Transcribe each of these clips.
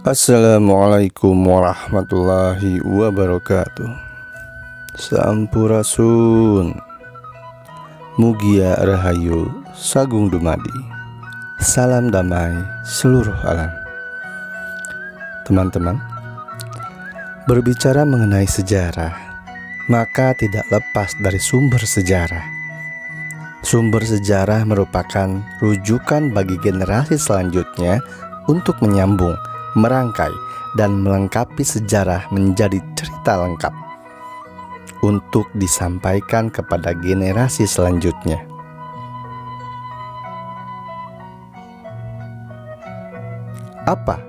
Assalamualaikum warahmatullahi wabarakatuh. Sampurasun, Mugia Rahayu Sagung Dumadi. Salam damai seluruh alam. Teman-teman, berbicara mengenai sejarah, maka tidak lepas dari sumber sejarah. Sumber sejarah merupakan rujukan bagi generasi selanjutnya untuk menyambung, merangkai, dan melengkapi sejarah menjadi cerita lengkap untuk disampaikan kepada generasi selanjutnya. Apa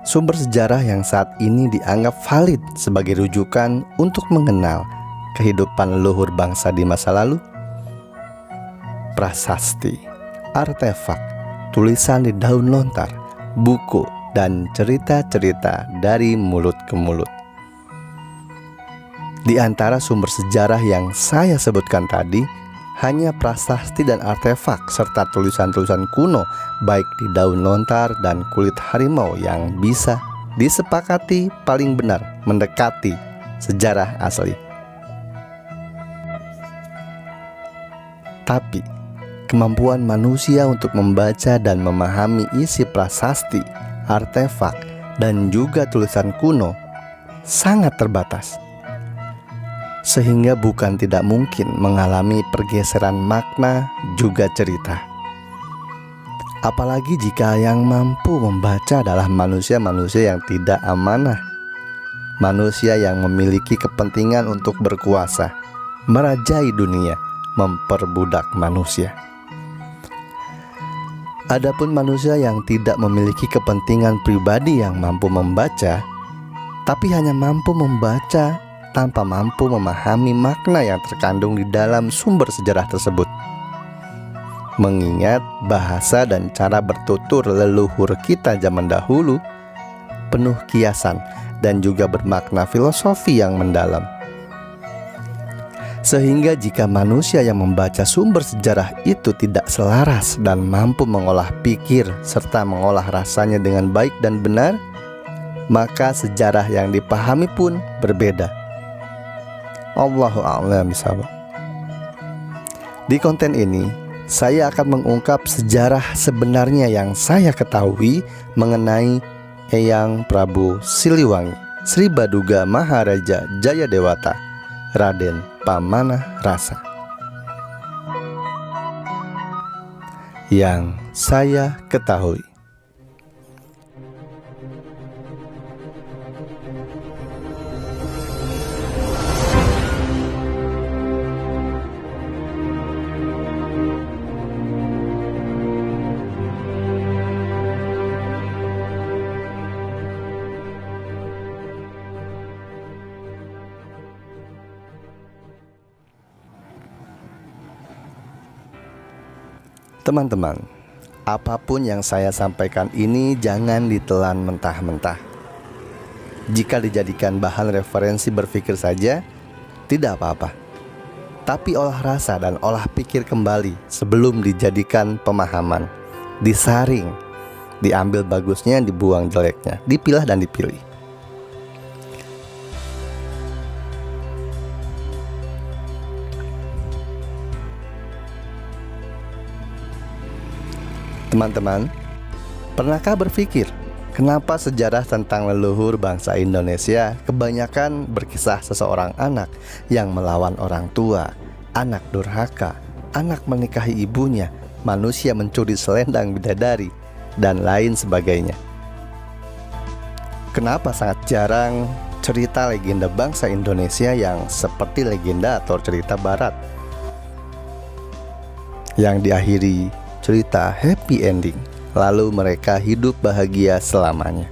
sumber sejarah yang saat ini dianggap valid sebagai rujukan untuk mengenal kehidupan leluhur bangsa di masa lalu? Prasasti, artefak, tulisan di daun lontar, buku, dan cerita-cerita dari mulut ke mulut. Di antara sumber sejarah yang saya sebutkan tadi, hanya prasasti dan artefak serta tulisan-tulisan kuno baik di daun lontar dan kulit harimau yang bisa disepakati paling benar mendekati sejarah asli. Tapi kemampuan manusia untuk membaca dan memahami isi prasasti, artefak, dan juga tulisan kuno sangat terbatas, sehingga bukan tidak mungkin mengalami pergeseran makna juga cerita. Apalagi jika yang mampu membaca adalah manusia-manusia yang tidak amanah, manusia yang memiliki kepentingan untuk berkuasa, merajai dunia, memperbudak manusia. Adapun manusia yang tidak memiliki kepentingan pribadi yang mampu membaca, tapi hanya mampu membaca tanpa mampu memahami makna yang terkandung di dalam sumber sejarah tersebut. Mengingat bahasa dan cara bertutur leluhur kita zaman dahulu penuh kiasan dan juga bermakna filosofi yang mendalam. Sehingga jika manusia yang membaca sumber sejarah itu tidak selaras dan mampu mengolah pikir serta mengolah rasanya dengan baik dan benar, maka sejarah yang dipahami pun berbeda. Allahu a'lam bishawab. Di konten ini, saya akan mengungkap sejarah sebenarnya yang saya ketahui mengenai Eyang Prabu Siliwangi, Sri Baduga Maharaja Jayadewata, Raden Pamanah Rasa, yang saya ketahui. Teman-teman, apapun yang saya sampaikan ini jangan ditelan mentah-mentah. Jika dijadikan bahan referensi berpikir saja, tidak apa-apa. Tapi olah rasa dan olah pikir kembali sebelum dijadikan pemahaman. Disaring, diambil bagusnya, dibuang jeleknya, dipilah dan dipilih. Teman-teman, pernahkah berpikir kenapa sejarah tentang leluhur bangsa Indonesia kebanyakan berkisah seseorang anak yang melawan orang tua, anak durhaka, anak menikahi ibunya, manusia mencuri selendang bidadari, dan lain sebagainya? Kenapa sangat jarang cerita legenda bangsa Indonesia yang seperti legenda atau cerita barat yang diakhiri cerita happy ending, lalu mereka hidup bahagia selamanya?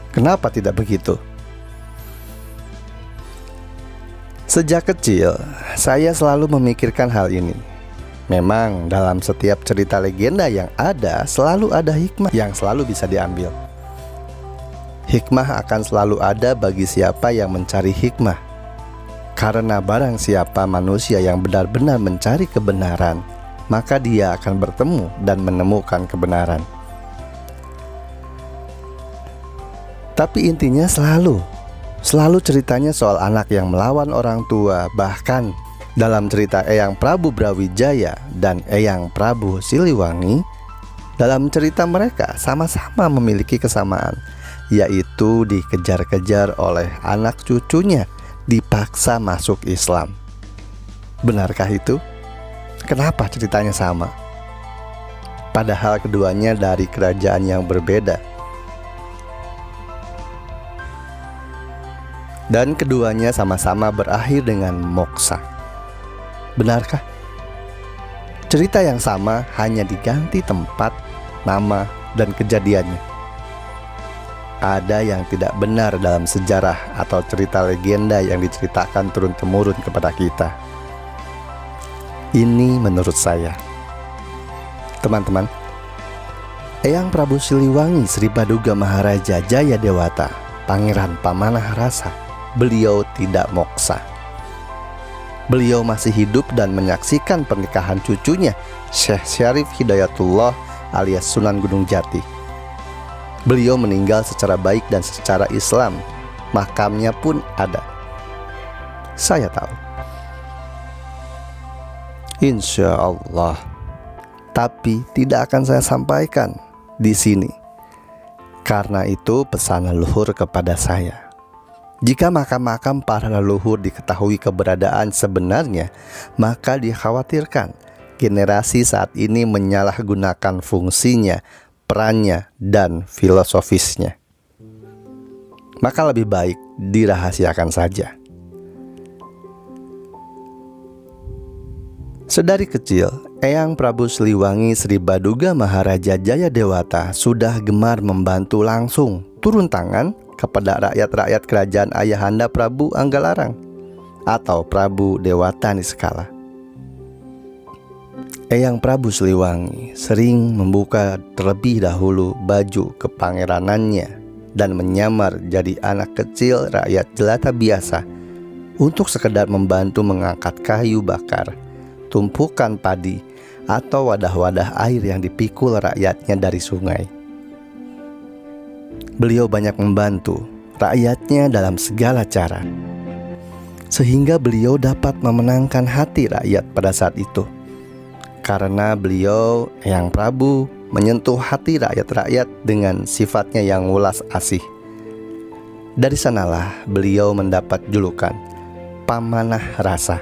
Kenapa tidak begitu? Sejak kecil, saya selalu memikirkan hal ini. Memang dalam setiap cerita legenda yang ada, selalu ada hikmah yang selalu bisa diambil. Hikmah akan selalu ada bagi siapa yang mencari hikmah. Karena barang siapa manusia yang benar-benar mencari kebenaran, maka dia akan bertemu dan menemukan kebenaran. Tapi intinya selalu ceritanya soal anak yang melawan orang tua. Bahkan dalam cerita Eyang Prabu Brawijaya dan Eyang Prabu Siliwangi, dalam cerita mereka sama-sama memiliki kesamaan, yaitu dikejar-kejar oleh anak cucunya, dipaksa masuk Islam. Benarkah itu? Kenapa ceritanya sama? Padahal keduanya dari kerajaan yang berbeda. Dan keduanya sama-sama berakhir dengan moksa. Benarkah? Cerita yang sama hanya diganti tempat, nama, dan kejadiannya. Ada yang tidak benar dalam sejarah atau cerita legenda yang diceritakan turun-temurun kepada kita. Ini menurut saya. Teman-teman, Eyang Prabu Siliwangi Sri Baduga Maharaja Jayadewata, Pangeran Pamanah Rasa, beliau tidak moksa. Beliau masih hidup dan menyaksikan pernikahan cucunya, Syekh Syarif Hidayatullah alias Sunan Gunung Jati. Beliau meninggal secara baik dan secara Islam. Makamnya pun ada. Saya tahu. Insya Allah. Tapi tidak akan saya sampaikan di sini. Karena itu pesan leluhur kepada saya. Jika makam-makam para leluhur diketahui keberadaan sebenarnya, maka dikhawatirkan generasi saat ini menyalahgunakan fungsinya, perannya, dan filosofisnya. Maka lebih baik dirahasiakan saja. Sedari kecil, Eyang Prabu Siliwangi Sri Baduga Maharaja Jayadewata sudah gemar membantu langsung turun tangan kepada rakyat-rakyat kerajaan Ayahanda Prabu Anggalarang atau Prabu Dewata Niskala. Eyang Prabu Siliwangi sering membuka terlebih dahulu baju kepangeranannya dan menyamar jadi anak kecil rakyat jelata biasa untuk sekedar membantu mengangkat kayu bakar, tumpukan padi, atau wadah-wadah air yang dipikul rakyatnya dari sungai. Beliau banyak membantu rakyatnya dalam segala cara, sehingga beliau dapat memenangkan hati rakyat pada saat itu. Karena beliau, Eyang Prabu, menyentuh hati rakyat-rakyat dengan sifatnya yang ulas asih. Dari sanalah beliau mendapat julukan Pamanah Rasa.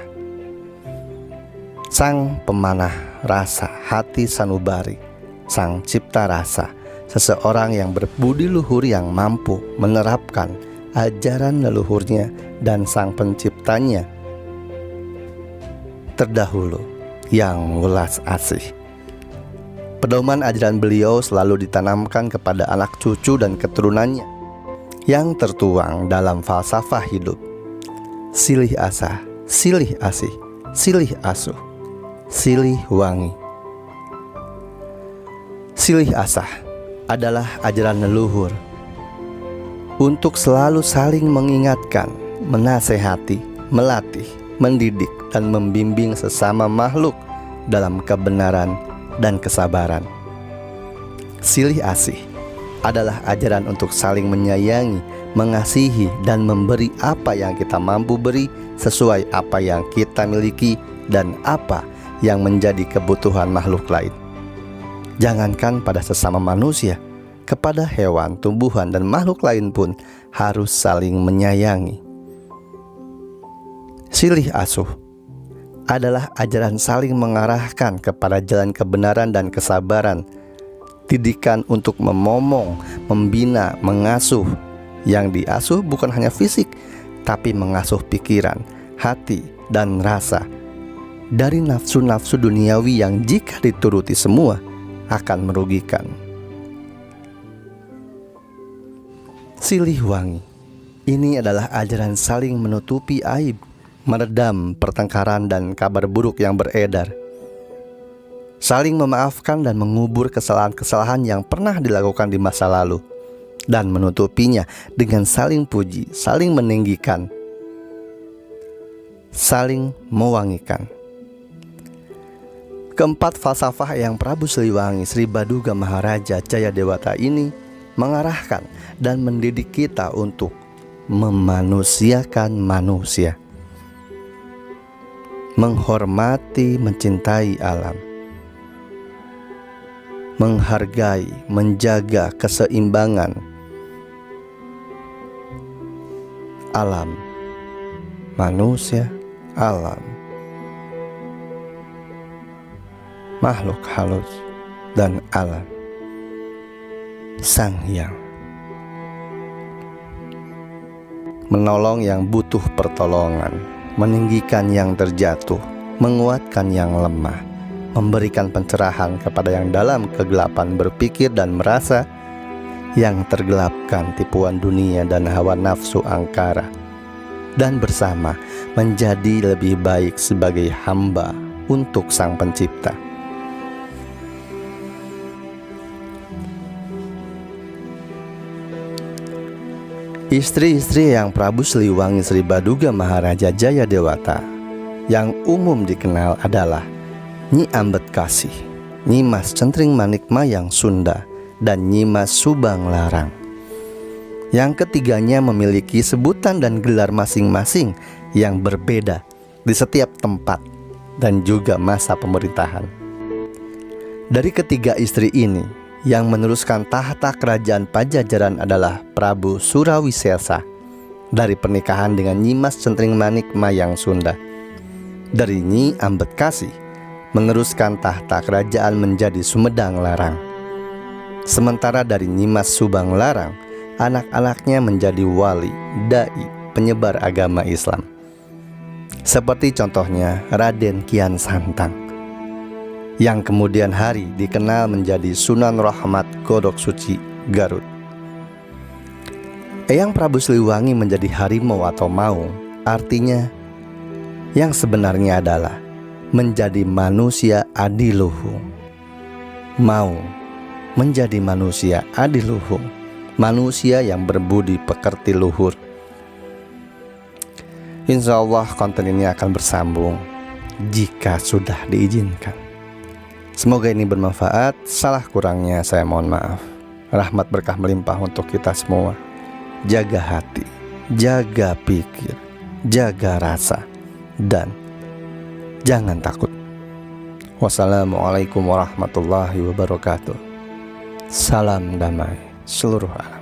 Sang pemanah rasa hati sanubari, sang cipta rasa, seseorang yang berbudi luhur yang mampu menerapkan ajaran leluhurnya dan sang penciptanya terdahulu yang welas asih. Pedoman ajaran beliau selalu ditanamkan kepada anak cucu dan keturunannya yang tertuang dalam falsafah hidup. Silih asah, silih asih, silih asuh, silih wangi. Silih asah adalah ajaran leluhur untuk selalu saling mengingatkan, menasehati, melatih, mendidik, dan membimbing sesama makhluk dalam kebenaran dan kesabaran. Silih asih adalah ajaran untuk saling menyayangi, mengasihi, dan memberi apa yang kita mampu beri sesuai apa yang kita miliki dan apa yang menjadi kebutuhan makhluk lain. Jangankan pada sesama manusia, kepada hewan, tumbuhan, dan makhluk lain pun harus saling menyayangi. Silih asuh adalah ajaran saling mengarahkan kepada jalan kebenaran dan kesabaran. Didikan untuk memomong, membina, mengasuh. Yang diasuh bukan hanya fisik, tapi mengasuh pikiran, hati, dan rasa dari nafsu-nafsu duniawi yang jika dituruti semua akan merugikan. Silih wangi ini adalah ajaran saling menutupi aib, meredam pertengkaran dan kabar buruk yang beredar, saling memaafkan dan mengubur kesalahan-kesalahan yang pernah dilakukan di masa lalu, dan menutupinya dengan saling puji, saling meninggikan, saling mewangikan. Keempat falsafah Eyang Prabu Siliwangi Sri Baduga Maharaja Jayadewata ini mengarahkan dan mendidik kita untuk memanusiakan manusia, menghormati, mencintai alam, menghargai, menjaga keseimbangan alam, manusia, alam, makhluk halus, dan alam Sang Hyang. Menolong yang butuh pertolongan, meninggikan yang terjatuh, menguatkan yang lemah, memberikan pencerahan kepada yang dalam kegelapan berpikir dan merasa, yang tergelapkan tipuan dunia dan hawa nafsu angkara, dan bersama menjadi lebih baik sebagai hamba untuk Sang Pencipta. Istri-istri yang Prabu Siliwangi Sri Baduga Maharaja Jayadewata yang umum dikenal adalah Nyi Ambedkasi, Nyi Mas Centring Manik Mayang Sunda, dan Nyi Mas Subang Larang. Yang ketiganya memiliki sebutan dan gelar masing-masing yang berbeda di setiap tempat dan juga masa pemerintahan. Dari ketiga istri ini, yang meneruskan tahta kerajaan Pajajaran adalah Prabu Surawisesa dari pernikahan dengan Nyi Mas Centring Manik Mayang Sunda. Dari Nyi Ambedkasi meneruskan tahta kerajaan menjadi Sumedang Larang. Sementara dari Nyi Mas Subang Larang, anak-anaknya menjadi wali, dai, penyebar agama Islam. Seperti contohnya Raden Kian Santang, yang kemudian hari dikenal menjadi Sunan Rahmat Godok Suci Garut. Eyang Prabu Siliwangi menjadi harimau atau maung, artinya yang sebenarnya adalah menjadi manusia adiluhung. Maung menjadi manusia adiluhung, manusia yang berbudi pekerti luhur. Insya Allah konten ini akan bersambung jika sudah diizinkan. Semoga ini bermanfaat. Salah kurangnya saya mohon maaf. Rahmat berkah melimpah untuk kita semua. Jaga hati, jaga pikir, jaga rasa, dan jangan takut. Wassalamualaikum warahmatullahi wabarakatuh. Salam damai seluruh alam.